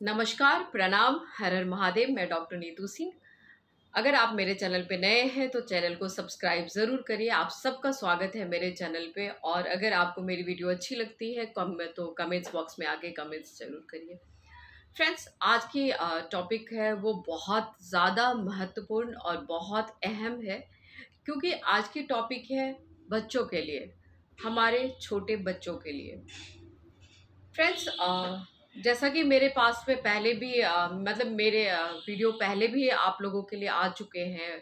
नमस्कार, प्रणाम, हर हर महादेव। मैं डॉक्टर नीतू सिंह। अगर आप मेरे चैनल पे नए हैं तो चैनल को सब्सक्राइब ज़रूर करिए। आप सबका स्वागत है मेरे चैनल पे। और अगर आपको मेरी वीडियो अच्छी लगती है तो कमेंट्स बॉक्स में आके कमेंट्स ज़रूर करिए। फ्रेंड्स, आज की टॉपिक है वो बहुत ज़्यादा महत्वपूर्ण और बहुत अहम है, क्योंकि आज की टॉपिक है बच्चों के लिए, हमारे छोटे बच्चों के लिए। फ्रेंड्स, जैसा कि मेरे पास में पहले भी मतलब मेरे वीडियो पहले भी आप लोगों के लिए आ चुके हैं।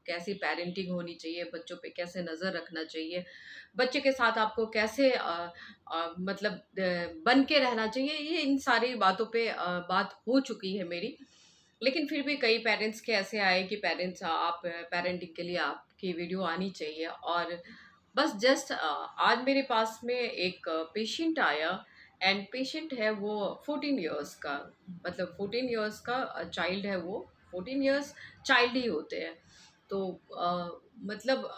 कैसी पेरेंटिंग होनी चाहिए, बच्चों पे कैसे नज़र रखना चाहिए, बच्चे के साथ आपको कैसे मतलब बन के रहना चाहिए, ये इन सारी बातों पे बात हो चुकी है मेरी। लेकिन फिर भी कई पेरेंट्स के ऐसे आए कि पेरेंट्स आप पेरेंटिंग के लिए आपकी वीडियो आनी चाहिए। और बस जस्ट आज मेरे पास में एक पेशेंट आया। एंड पेशेंट है वो 14 इयर्स का, मतलब 14 इयर्स का चाइल्ड है वो। 14 इयर्स चाइल्ड ही होते हैं। तो मतलब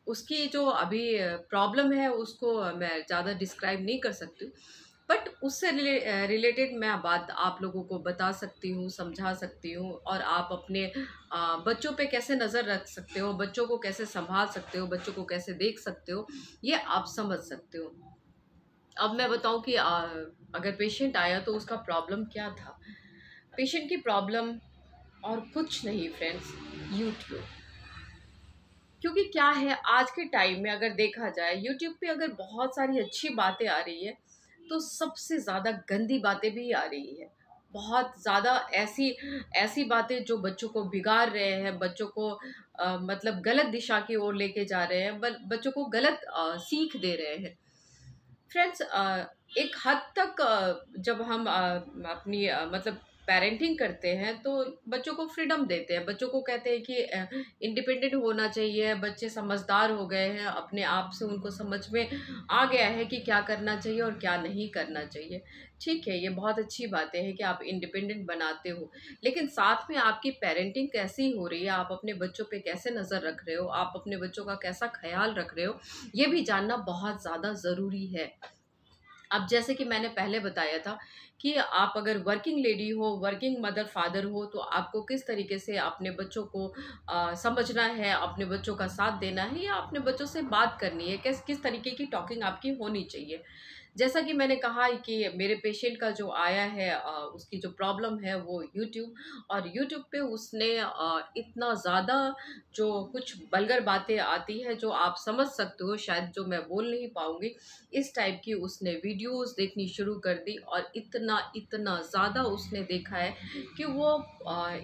उसकी जो अभी प्रॉब्लम है उसको मैं ज़्यादा डिस्क्राइब नहीं कर सकती, बट उससे रिलेटेड मैं बात आप लोगों को बता सकती हूँ, समझा सकती हूँ। और आप अपने बच्चों पे कैसे नज़र रख सकते हो, बच्चों को कैसे संभाल सकते हो, बच्चों को कैसे देख सकते हो, ये आप समझ सकते हो। अब मैं बताऊं कि अगर पेशेंट आया तो उसका प्रॉब्लम क्या था। पेशेंट की प्रॉब्लम और कुछ नहीं फ्रेंड्स, यूट्यूब। क्योंकि क्या है, आज के टाइम में अगर देखा जाए यूट्यूब पे अगर बहुत सारी अच्छी बातें आ रही है, तो सबसे ज़्यादा गंदी बातें भी आ रही है। बहुत ज़्यादा ऐसी ऐसी बातें जो बच्चों को बिगाड़ रहे हैं, बच्चों को मतलब गलत दिशा की ओर लेके जा रहे हैं, बच्चों को गलत सीख दे रहे हैं। फ्रेंड्स, एक हद तक जब हम अपनी मतलब पेरेंटिंग करते हैं तो बच्चों को फ्रीडम देते हैं, बच्चों को कहते हैं कि इंडिपेंडेंट होना चाहिए। बच्चे समझदार हो गए हैं, अपने आप से उनको समझ में आ गया है कि क्या करना चाहिए और क्या नहीं करना चाहिए। ठीक है, ये बहुत अच्छी बातें हैं कि आप इंडिपेंडेंट बनाते हो, लेकिन साथ में आपकी पेरेंटिंग कैसी हो रही है, आप अपने बच्चों पे कैसे नज़र रख रहे हो, आप अपने बच्चों का कैसा ख्याल रख रहे हो, ये भी जानना बहुत ज़्यादा ज़रूरी है। अब जैसे कि मैंने पहले बताया था कि आप अगर वर्किंग लेडी हो, वर्किंग मदर फादर हो, तो आपको किस तरीके से अपने बच्चों को समझना है, अपने बच्चों का साथ देना है, या अपने बच्चों से बात करनी है, किस किस तरीके की टॉकिंग आपकी होनी चाहिए। जैसा कि मैंने कहा कि मेरे पेशेंट का जो आया है, उसकी जो प्रॉब्लम है वो यूट्यूब। और यूट्यूब पे उसने इतना ज़्यादा जो कुछ वल्गर बातें आती है जो आप समझ सकते हो, शायद जो मैं बोल नहीं पाऊँगी, इस टाइप की उसने वीडियोस देखनी शुरू कर दी। और इतना इतना ज़्यादा उसने देखा है कि वो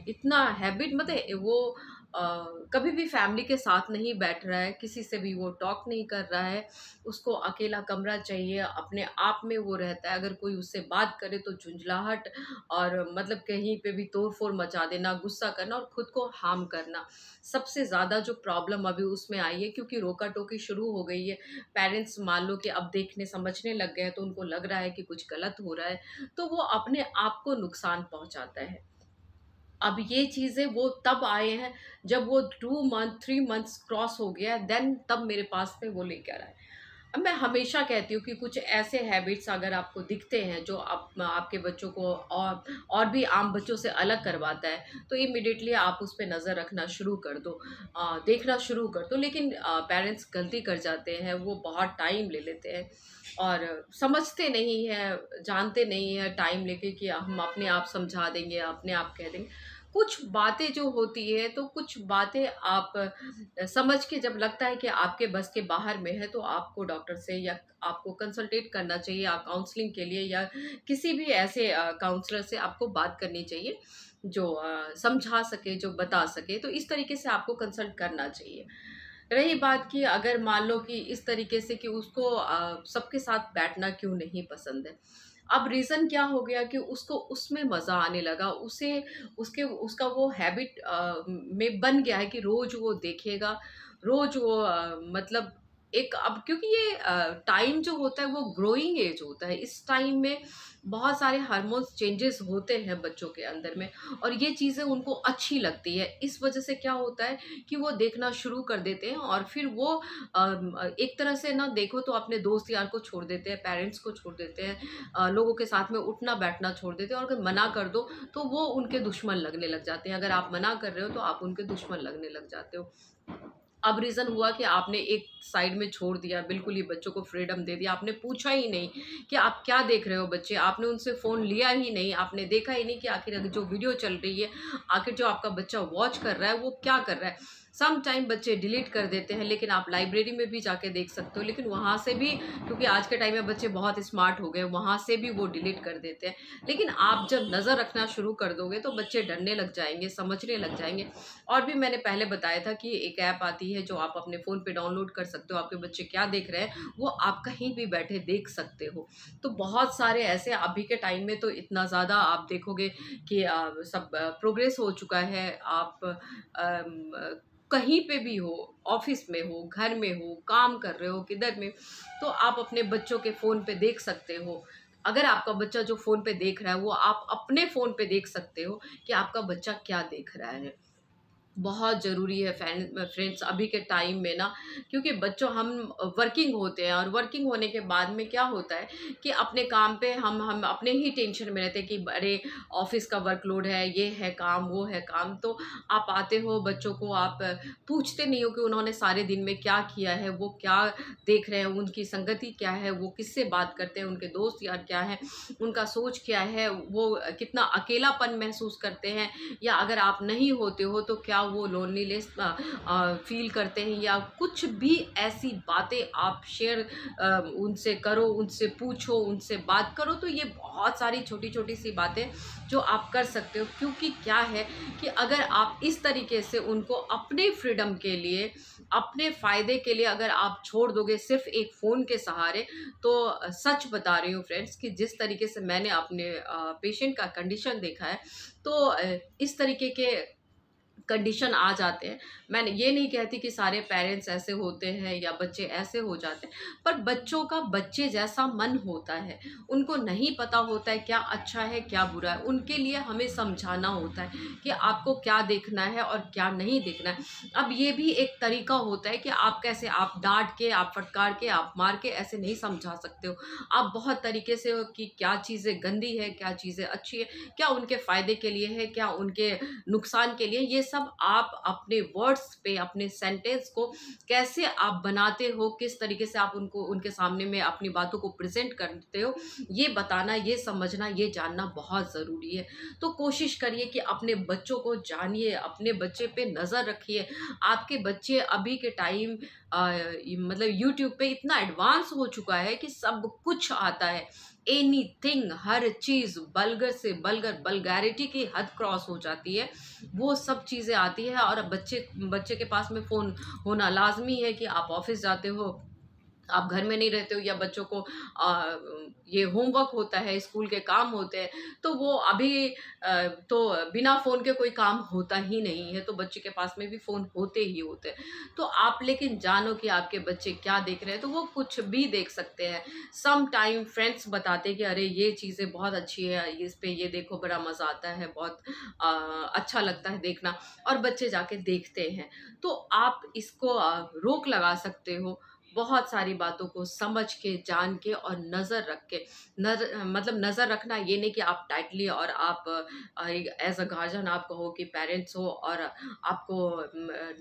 इतना हैबिट, मतलब वो कभी भी फैमिली के साथ नहीं बैठ रहा है, किसी से भी वो टॉक नहीं कर रहा है। उसको अकेला कमरा चाहिए, अपने आप में वो रहता है। अगर कोई उससे बात करे तो झुंझलाहट, और मतलब कहीं पे भी तोड़-फोड़ मचा देना, गुस्सा करना और खुद को हार्म करना। सबसे ज़्यादा जो प्रॉब्लम अभी उसमें आई है, क्योंकि रोका-टोकी शुरू हो गई है। पेरेंट्स मान लो कि अब देखने समझने लग गए हैं, तो उनको लग रहा है कि कुछ गलत हो रहा है, तो वो अपने आप को नुकसान पहुँचाता है। अब ये चीज़ें वो तब आए हैं जब वो 2 मंथ 3 मंथ्स क्रॉस हो गया है, देन तब मेरे पास में वो लेकर आए। अब मैं हमेशा कहती हूँ कि कुछ ऐसे हैबिट्स अगर आपको दिखते हैं जो आपके बच्चों को और भी आम बच्चों से अलग करवाता है, तो इमीडिएटली आप उस पे नज़र रखना शुरू कर दो, देखना शुरू कर दो। लेकिन पेरेंट्स गलती कर जाते हैं, वो बहुत टाइम ले लेते हैं और समझते नहीं हैं, जानते नहीं हैं टाइम लेके कि हम अपने आप समझा देंगे, अपने आप कह देंगे। कुछ बातें जो होती है, तो कुछ बातें आप समझ के जब लगता है कि आपके बस के बाहर में है, तो आपको डॉक्टर से या आपको कंसल्टेट करना चाहिए, या काउंसलिंग के लिए या किसी भी ऐसे काउंसलर से आपको बात करनी चाहिए जो समझा सके, जो बता सके। तो इस तरीके से आपको कंसल्ट करना चाहिए। रही बात कि अगर मान लो कि इस तरीके से कि उसको सबके साथ बैठना क्यों नहीं पसंद है। अब रीज़न क्या हो गया कि उसको उसमें मज़ा आने लगा, उसे उसके उसका वो हैबिट में बन गया है कि रोज़ वो देखेगा, रोज़ वो मतलब एक अब क्योंकि ये टाइम जो होता है वो ग्रोइंग एज होता है, इस टाइम में बहुत सारे हार्मोन्स चेंजेस होते हैं बच्चों के अंदर में, और ये चीज़ें उनको अच्छी लगती है। इस वजह से क्या होता है कि वो देखना शुरू कर देते हैं, और फिर वो एक तरह से ना देखो तो अपने दोस्त यार को छोड़ देते हैं, पेरेंट्स को छोड़ देते हैं, लोगों के साथ में उठना बैठना छोड़ देते हैं, और अगर मना कर दो तो वो उनके दुश्मन लगने लग जाते हैं। अगर आप मना कर रहे हो तो आप उनके दुश्मन लगने लग जाते हो। अब रीज़न हुआ कि आपने एक साइड में छोड़ दिया, बिल्कुल ही बच्चों को फ्रीडम दे दिया, आपने पूछा ही नहीं कि आप क्या देख रहे हो बच्चे, आपने उनसे फ़ोन लिया ही नहीं, आपने देखा ही नहीं कि आखिर जो वीडियो चल रही है, आखिर जो आपका बच्चा वॉच कर रहा है वो क्या कर रहा है। सम टाइम बच्चे डिलीट कर देते हैं, लेकिन आप लाइब्रेरी में भी जाके देख सकते हो, लेकिन वहाँ से भी, क्योंकि आज के टाइम में बच्चे बहुत स्मार्ट हो गए, वहाँ से भी वो डिलीट कर देते हैं। लेकिन आप जब नज़र रखना शुरू कर दोगे तो बच्चे डरने लग जाएंगे, समझने लग जाएंगे। और भी मैंने पहले बताया था कि एक ऐप आती है जो आप अपने फ़ोन पे डाउनलोड कर सकते हो, आपके बच्चे क्या देख रहे हैं वो आप कहीं भी बैठे देख सकते हो। तो बहुत सारे ऐसे अभी के टाइम में तो इतना ज़्यादा आप देखोगे कि सब प्रोग्रेस हो चुका है। आप कहीं पे भी हो, ऑफिस में हो, घर में हो, काम कर रहे हो, किधर में, तो आप अपने बच्चों के फ़ोन पे देख सकते हो। अगर आपका बच्चा जो फ़ोन पे देख रहा है वो आप अपने फ़ोन पे देख सकते हो कि आपका बच्चा क्या देख रहा है। बहुत ज़रूरी है फ्रेंड्स अभी के टाइम में ना, क्योंकि बच्चों हम वर्किंग होते हैं, और वर्किंग होने के बाद में क्या होता है कि अपने काम पे हम अपने ही टेंशन में रहते हैं कि अरे ऑफिस का वर्कलोड है, ये है काम, वो है काम। तो आप आते हो, बच्चों को आप पूछते नहीं हो कि उन्होंने सारे दिन में क्या किया है, वो क्या देख रहे हैं, उनकी संगति क्या है, वो किससे बात करते हैं, उनके दोस्त यार क्या है, उनका सोच क्या है, वो कितना अकेलापन महसूस करते हैं, या अगर आप नहीं होते हो तो क्या वो लोनलीनेस फील करते हैं, या कुछ भी ऐसी बातें आप शेयर उनसे करो, उनसे पूछो, उनसे बात करो। तो ये बहुत सारी छोटी छोटी सी बातें जो आप कर सकते हो, क्योंकि क्या है कि अगर आप इस तरीके से उनको अपने फ्रीडम के लिए, अपने फ़ायदे के लिए अगर आप छोड़ दोगे सिर्फ एक फ़ोन के सहारे, तो सच बता रही हूँ फ्रेंड्स कि जिस तरीके से मैंने अपने पेशेंट का कंडीशन देखा है, तो इस तरीके के कंडीशन आ जाते हैं। मैं ये नहीं कहती कि सारे पेरेंट्स ऐसे होते हैं या बच्चे ऐसे हो जाते हैं, पर बच्चों का बच्चे जैसा मन होता है। उनको नहीं पता होता है क्या अच्छा है, क्या बुरा है। उनके लिए हमें समझाना होता है कि आपको क्या देखना है और क्या नहीं देखना है। अब ये भी एक तरीका होता है कि आप कैसे, आप डाँट के, आप फटकार के, आप मार के ऐसे नहीं समझा सकते हो। आप बहुत तरीके से हो कि क्या चीज़ें गंदी है, क्या चीज़ें अच्छी है, क्या उनके फ़ायदे के लिए है, क्या उनके नुकसान के लिए, ये सब आप अपने वर्ड्स पे, अपने सेंटेंस को कैसे आप बनाते हो, किस तरीके से आप उनको, उनके सामने में अपनी बातों को प्रेजेंट करते हो, ये बताना, ये समझना, ये जानना बहुत ज़रूरी है। तो कोशिश करिए कि अपने बच्चों को जानिए, अपने बच्चे पे नज़र रखिए। आपके बच्चे अभी के टाइम मतलब यूट्यूब पे इतना एडवांस हो चुका है कि सब कुछ आता है, एनीथिंग, हर चीज़, बल्गर से बल्गर, वल्गैरिटी की हद क्रॉस हो जाती है, वो सब चीज़ें आती है। और अब बच्चे बच्चे के पास में फ़ोन होना लाज़मी है कि आप ऑफ़िस जाते हो, आप घर में नहीं रहते हो, या बच्चों को ये होमवर्क होता है, स्कूल के काम होते हैं, तो वो अभी तो बिना फ़ोन के कोई काम होता ही नहीं है, तो बच्चे के पास में भी फ़ोन होते ही होते हैं। तो आप लेकिन जानो कि आपके बच्चे क्या देख रहे हैं, तो वो कुछ भी देख सकते हैं। सम टाइम फ्रेंड्स बताते हैं कि अरे ये चीज़ें बहुत अच्छी है, इस पे ये देखो, बड़ा मज़ा आता है, बहुत अ, अच्छा लगता है देखना, और बच्चे जाके देखते हैं। तो आप इसको रोक लगा सकते हो, बहुत सारी बातों को समझ के, जान के और नज़र रख के। मतलब नज़र रखना ये नहीं कि आप टाइटली और आप एज़ अ गार्जियन आप कहो कि पेरेंट्स हो और आपको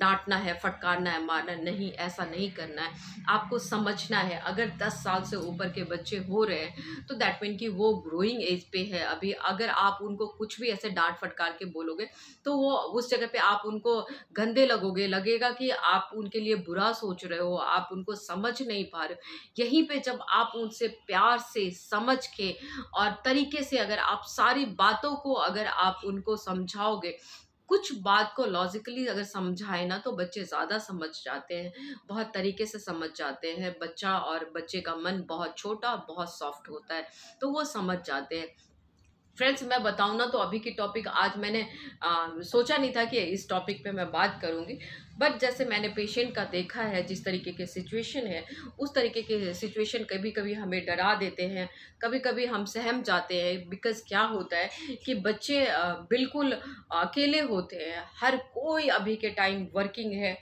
डाँटना है, फटकारना है, मारना है, नहीं, ऐसा नहीं करना है। आपको समझना है, अगर 10 साल से ऊपर के बच्चे हो रहे हैं, तो दैट मीन कि वो ग्रोइंग एज पे है अभी। अगर आप उनको कुछ भी ऐसे डाँट फटकार के बोलोगे, तो वो उस जगह पे आप उनको गंदे लगोगे, लगेगा कि आप उनके लिए बुरा सोच रहे हो, आप उनको समझ नहीं पा रहे हो। यहीं पे जब आप उनसे प्यार से, समझ के और तरीके से अगर आप सारी बातों को अगर आप उनको समझाओगे, कुछ बात को लॉजिकली अगर समझाएँ ना, तो बच्चे ज़्यादा समझ जाते हैं, बहुत तरीके से समझ जाते हैं। बच्चा और बच्चे का मन बहुत छोटा, बहुत सॉफ्ट होता है, तो वो समझ जाते हैं। फ्रेंड्स मैं बताऊं ना तो अभी की टॉपिक आज मैंने सोचा नहीं था कि इस टॉपिक पे मैं बात करूंगी। बट जैसे मैंने पेशेंट का देखा है, जिस तरीके के सिचुएशन है, उस तरीके के सिचुएशन कभी कभी हमें डरा देते हैं, कभी कभी हम सहम जाते हैं। बिकॉज क्या होता है कि बच्चे बिल्कुल अकेले होते हैं। हर कोई अभी के टाइम वर्किंग है,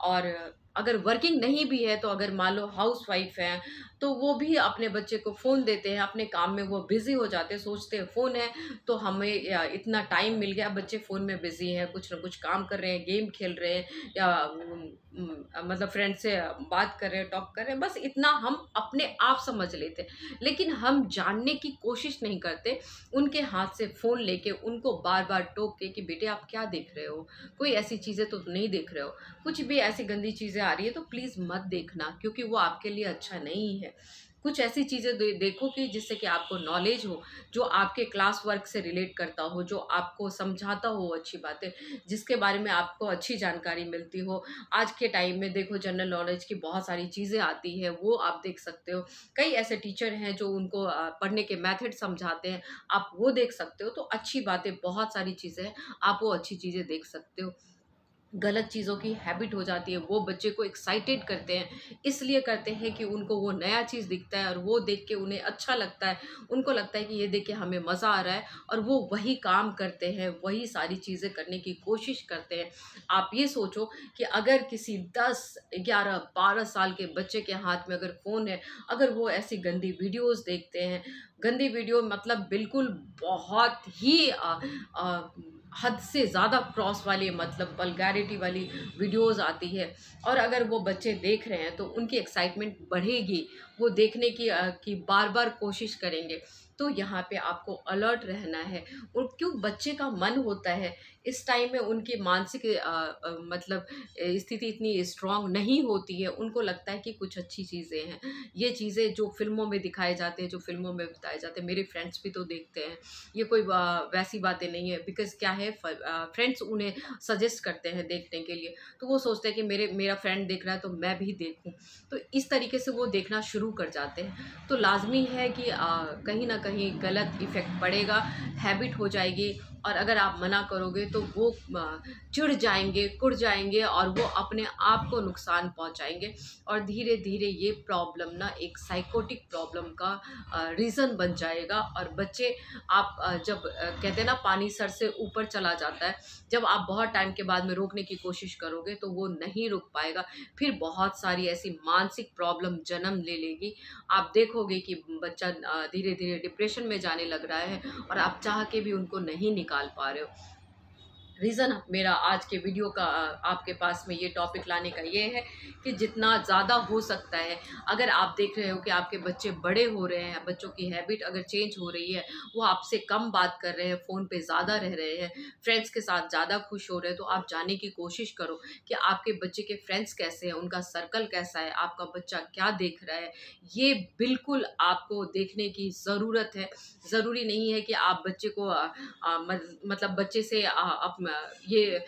और अगर वर्किंग नहीं भी है तो अगर मान लो हाउस वाइफ है तो वो भी अपने बच्चे को फ़ोन देते हैं, अपने काम में वो बिज़ी हो जाते हैं, सोचते हैं फ़ोन है तो हमें इतना टाइम मिल गया। बच्चे फ़ोन में बिज़ी हैं, कुछ ना कुछ काम कर रहे हैं, गेम खेल रहे हैं, या मतलब फ्रेंड से बात कर रहे हैं, टॉक कर रहे हैं, बस इतना हम अपने आप समझ लेते हैं। लेकिन हम जानने की कोशिश नहीं करते, उनके हाथ से फ़ोन लेके उनको बार बार टोक के कि बेटे आप क्या देख रहे हो, कोई ऐसी चीज़ें तो नहीं देख रहे हो, कुछ भी ऐसी गंदी चीज़ें आ रही है तो प्लीज़ मत देखना, क्योंकि वो आपके लिए अच्छा नहीं है। कुछ ऐसी चीज़ें देखो कि जिससे कि आपको नॉलेज हो, जो आपके क्लास वर्क से रिलेट करता हो, जो आपको समझाता हो अच्छी बातें, जिसके बारे में आपको अच्छी जानकारी मिलती हो। आज के टाइम में देखो जनरल नॉलेज की बहुत सारी चीज़ें आती है, वो आप देख सकते हो। कई ऐसे टीचर हैं जो उनको पढ़ने के मेथड समझाते हैं, आप वो देख सकते हो। तो अच्छी बातें बहुत सारी चीज़ें हैं, आप वो अच्छी चीज़ें देख सकते हो। गलत चीज़ों की हैबिट हो जाती है, वो बच्चे को एक्साइटेड करते हैं, इसलिए करते हैं कि उनको वो नया चीज़ दिखता है और वो देख के उन्हें अच्छा लगता है। उनको लगता है कि ये देख के हमें मज़ा आ रहा है, और वो वही काम करते हैं, वही सारी चीज़ें करने की कोशिश करते हैं। आप ये सोचो कि अगर किसी 10, 11, 12 साल के बच्चे के हाथ में अगर फ़ोन है, अगर वो ऐसी गंदी वीडियोज़ देखते हैं, गंदी वीडियो मतलब बिल्कुल बहुत ही अ, हद से ज़्यादा क्रॉस वाली, मतलब वल्गैरिटी वाली वीडियोज़ आती है, और अगर वो बच्चे देख रहे हैं तो उनकी एक्साइटमेंट बढ़ेगी, वो देखने की बार बार कोशिश करेंगे। तो यहाँ पे आपको अलर्ट रहना है। और क्यों बच्चे का मन होता है इस टाइम में, उनकी मानसिक मतलब स्थिति इतनी स्ट्रांग नहीं होती है, उनको लगता है कि कुछ अच्छी चीज़ें हैं। ये चीज़ें जो फ़िल्मों में दिखाए जाते हैं, जो फ़िल्मों में बताए जाते हैं, मेरे फ्रेंड्स भी तो देखते हैं, ये कोई वैसी बातें नहीं है। बिकॉज़ क्या है, फ्रेंड्स उन्हें सजेस्ट करते हैं देखने के लिए, तो वो सोचते हैं कि मेरा फ्रेंड देख रहा है तो मैं भी देखूँ। तो इस तरीके से वो देखना शुरू कर जाते हैं। तो लाज़मी है कि कहीं न कहीं गलत इफ़ेक्ट पड़ेगा, हैबिट हो जाएगी, और अगर आप मना करोगे तो वो चिढ़ जाएँगे, कुढ़ जाएँगे, और वो अपने आप को नुकसान पहुँचाएँगे, और धीरे-धीरे ये प्रॉब्लम ना एक साइकोटिक प्रॉब्लम का रीज़न बन जाएगा। और बच्चे, आप जब कहते हैं ना पानी सर से ऊपर चला जाता है, जब आप बहुत टाइम के बाद में रोकने की कोशिश करोगे तो वो नहीं रुक पाएगा, फिर बहुत सारी ऐसी मानसिक प्रॉब्लम जन्म ले लेगी। आप देखोगे कि बच्चा धीरे धीरे डिप्रेशन में जाने लग रहा है, और आप चाह के भी उनको नहीं निकाल पा रहे हो। रीज़न मेरा आज के वीडियो का आपके पास में ये टॉपिक लाने का ये है कि जितना ज़्यादा हो सकता है, अगर आप देख रहे हो कि आपके बच्चे बड़े हो रहे हैं, बच्चों की हैबिट अगर चेंज हो रही है, वो आपसे कम बात कर रहे हैं, फ़ोन पे ज़्यादा रह रहे हैं, फ्रेंड्स के साथ ज़्यादा खुश हो रहे हैं, तो आप जानने की कोशिश करो कि आपके बच्चे के फ्रेंड्स कैसे हैं, उनका सर्कल कैसा है, आपका बच्चा क्या देख रहा है। ये बिल्कुल आपको देखने की ज़रूरत है। ज़रूरी नहीं है कि आप बच्चे को मतलब बच्चे से ये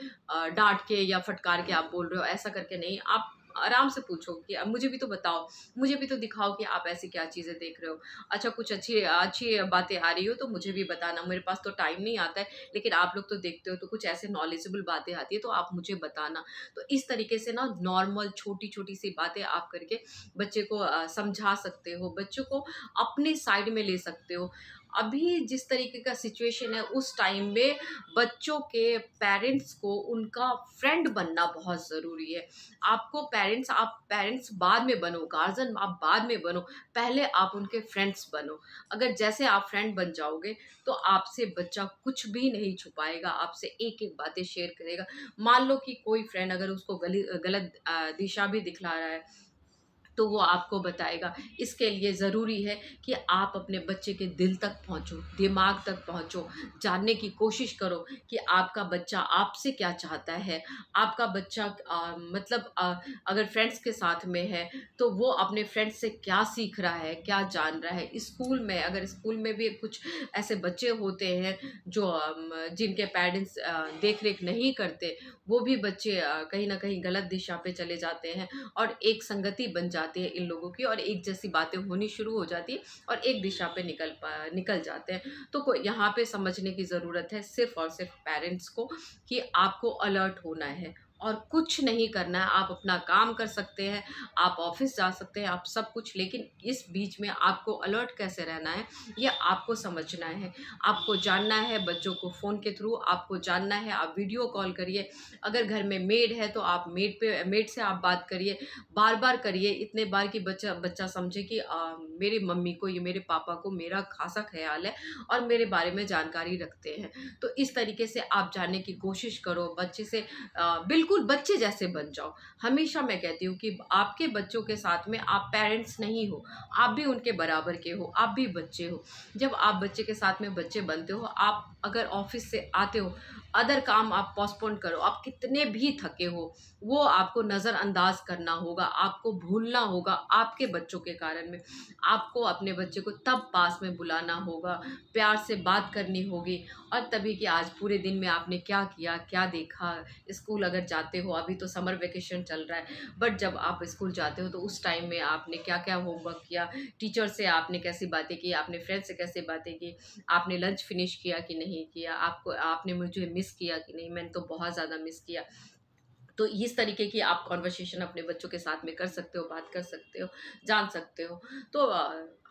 डाँट के या फटकार के आप बोल रहे हो, ऐसा करके नहीं। आप आराम से पूछो कि अब मुझे भी तो बताओ, मुझे भी तो दिखाओ कि आप ऐसी क्या चीज़ें देख रहे हो। अच्छा, कुछ अच्छी अच्छी बातें आ रही हो तो मुझे भी बताना, मेरे पास तो टाइम नहीं आता है, लेकिन आप लोग तो देखते हो, तो कुछ ऐसे नॉलेजेबल बातें आती है तो आप मुझे बताना। तो इस तरीके से ना नॉर्मल छोटी-छोटी सी बातें आप करके बच्चे को समझा सकते हो, बच्चों को अपने साइड में ले सकते हो। अभी जिस तरीके का सिचुएशन है, उस टाइम में बच्चों के पेरेंट्स को उनका फ्रेंड बनना बहुत ज़रूरी है। आप पेरेंट्स बाद में बनो, गार्जियन आप बाद में बनो, पहले आप उनके फ्रेंड्स बनो। अगर जैसे आप फ्रेंड बन जाओगे तो आपसे बच्चा कुछ भी नहीं छुपाएगा, आपसे एक-एक बातें शेयर करेगा। मान लो कि कोई फ्रेंड अगर उसको गलत दिशा भी दिखला रहा है, तो वो आपको बताएगा। इसके लिए ज़रूरी है कि आप अपने बच्चे के दिल तक पहुँचो, दिमाग तक पहुँचो, जानने की कोशिश करो कि आपका बच्चा आपसे क्या चाहता है। आपका बच्चा मतलब अगर फ्रेंड्स के साथ में है, तो वो अपने फ्रेंड्स से क्या सीख रहा है, क्या जान रहा है। स्कूल में, अगर स्कूल में भी कुछ ऐसे बच्चे होते हैं जो जिनके पेरेंट्स देख-रेख नहीं करते, वो भी बच्चे कहीं न कहीं गलत दिशा पे चले जाते हैं, और एक संगति बन जाती जाती है इन लोगों की, और एक जैसी बातें होनी शुरू हो जाती है और एक दिशा पे निकल जाते हैं। तो यहाँ पे समझने की ज़रूरत है सिर्फ़ और सिर्फ पेरेंट्स को कि आपको अलर्ट होना है और कुछ नहीं करना है। आप अपना काम कर सकते हैं, आप ऑफ़िस जा सकते हैं, आप सब कुछ, लेकिन इस बीच में आपको अलर्ट कैसे रहना है, ये आपको समझना है। आपको जानना है बच्चों को फ़ोन के थ्रू, आपको जानना है, आप वीडियो कॉल करिए। अगर घर में मेड है तो आप मेड से आप बात करिए, बार-बार करिए, इतने बार कि बच्चा बच्चा समझे कि मेरी मम्मी को, ये मेरे पापा को मेरा ख़ासा ख़्याल है और मेरे बारे में जानकारी रखते हैं। तो इस तरीके से आप जानने की कोशिश करो, बच्चे से बिल्कुल बच्चे जैसे बन जाओ। हमेशा मैं कहती हूँ कि आपके बच्चों के साथ में आप पेरेंट्स नहीं हो, आप भी उनके बराबर के हो, आप भी बच्चे हो। जब आप बच्चे के साथ में बच्चे बनते हो, आप अगर ऑफिस से आते हो, अदर काम आप पोस्टपोन करो, आप कितने भी थके हो, वो आपको नज़रअंदाज करना होगा, आपको भूलना होगा आपके बच्चों के कारण में। आपको अपने बच्चे को तब पास में बुलाना होगा, प्यार से बात करनी होगी, और तभी कि आज पूरे दिन में आपने क्या किया, क्या देखा। स्कूल अगर जाते हो, अभी तो समर वेकेशन चल रहा है, बट जब आप स्कूल जाते हो तो उस टाइम में आपने क्या-क्या होमवर्क किया, टीचर से आपने कैसी बातें की, आपने फ्रेंड से कैसे बातें की, आपने लंच फिनिश किया कि नहीं किया, आपने मुझे मिस किया कि नहीं, मैंने तो बहुत ज़्यादा मिस किया। तो इस तरीके की आप कन्वर्सेशन अपने बच्चों के साथ में कर सकते हो, बात कर सकते हो, जान सकते हो। तो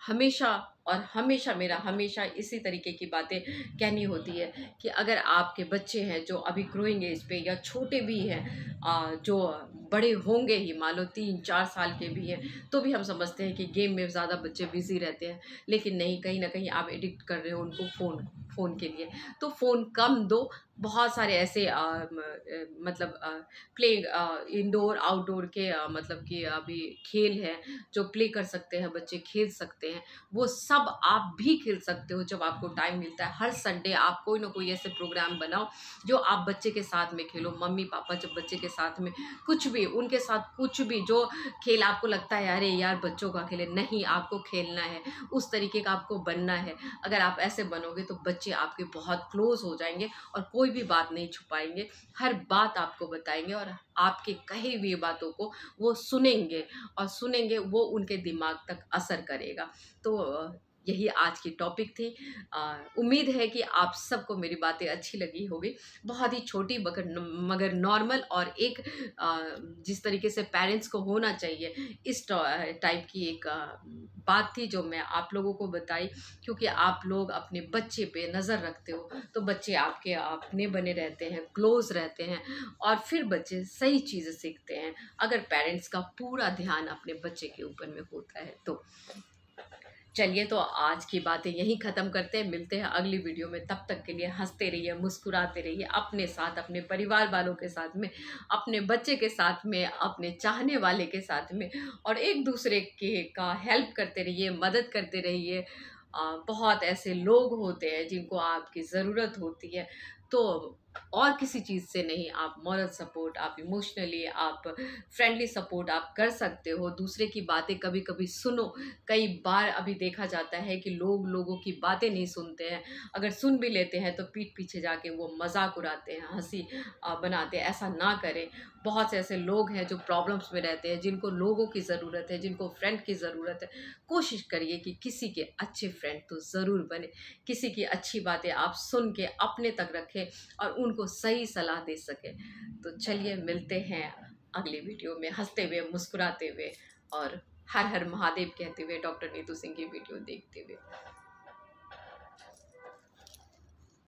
हमेशा और हमेशा मेरा हमेशा इसी तरीके की बातें कहनी होती है कि अगर आपके बच्चे हैं जो अभी ग्रोइंग एज पे या छोटे भी हैं, जो बड़े होंगे ही, मान लो 3-4 साल के भी हैं, तो भी हम समझते हैं कि गेम में ज़्यादा बच्चे बिज़ी रहते हैं। लेकिन नहीं, कहीं न कहीं आप एडिक्ट कर रहे हो उनको फ़ोन के लिए। तो फ़ोन कम दो। बहुत सारे ऐसे मतलब प्ले इंडोर आउटडोर के मतलब कि अभी खेल हैं जो प्ले कर सकते हैं, बच्चे खेल सकते हैं। वो सब आप भी खेल सकते हो जब आपको टाइम मिलता है। हर संडे आप कोई ना कोई ऐसे प्रोग्राम बनाओ जो आप बच्चे के साथ में खेलो। मम्मी पापा जब बच्चे के साथ में कुछ भी, उनके साथ कुछ भी, जो खेल आपको लगता है अरे यार बच्चों का खेल है, नहीं, आपको खेलना है, उस तरीके का आपको बनना है। अगर आप ऐसे बनोगे तो बच्चे आपके बहुत क्लोज हो जाएंगे और कोई भी बात नहीं छुपाएंगे, हर बात आपको बताएंगे और आपके कही हुई बातों को वो सुनेंगे, और सुनेंगे वो उनके दिमाग तक असर करेगा। तो यही आज की टॉपिक थी। उम्मीद है कि आप सबको मेरी बातें अच्छी लगी होगी। बहुत ही छोटी मगर नॉर्मल, और एक जिस तरीके से पेरेंट्स को होना चाहिए, इस टाइप की एक बात थी जो मैं आप लोगों को बताई, क्योंकि आप लोग अपने बच्चे पे नज़र रखते हो तो बच्चे आपके अपने बने रहते हैं, क्लोज रहते हैं, और फिर बच्चे सही चीज़ें सीखते हैं अगर पेरेंट्स का पूरा ध्यान अपने बच्चे के ऊपर में होता है तो। चलिए, तो आज की बातें यहीं ख़त्म करते हैं, मिलते हैं अगली वीडियो में। तब तक के लिए हंसते रहिए, मुस्कुराते रहिए, अपने साथ, अपने परिवार वालों के साथ में, अपने बच्चे के साथ में, अपने चाहने वाले के साथ में, और एक दूसरे के का हेल्प करते रहिए, मदद करते रहिए। बहुत ऐसे लोग होते हैं जिनको आपकी ज़रूरत होती है, तो और किसी चीज़ से नहीं, आप मॉरल सपोर्ट, आप इमोशनली, आप फ्रेंडली सपोर्ट आप कर सकते हो। दूसरे की बातें कभी कभी सुनो। कई बार अभी देखा जाता है कि लोग लोगों की बातें नहीं सुनते हैं, अगर सुन भी लेते हैं तो पीठ पीछे जाके वो मजाक उड़ाते हैं, हंसी बनाते हैं। ऐसा ना करें। बहुत से ऐसे लोग हैं जो प्रॉब्लम्स में रहते हैं, जिनको लोगों की ज़रूरत है, जिनको फ्रेंड की ज़रूरत है। कोशिश करिए कि किसी के अच्छे फ्रेंड तो ज़रूर बने, किसी की अच्छी बातें आप सुन के अपने तक रखें और उनको सही सलाह दे सकें। तो चलिए, मिलते हैं अगली वीडियो में हंसते हुए, मुस्कुराते हुए, और हर हर महादेव कहते हुए, डॉक्टर नीतू सिंह की वीडियो देखते हुए।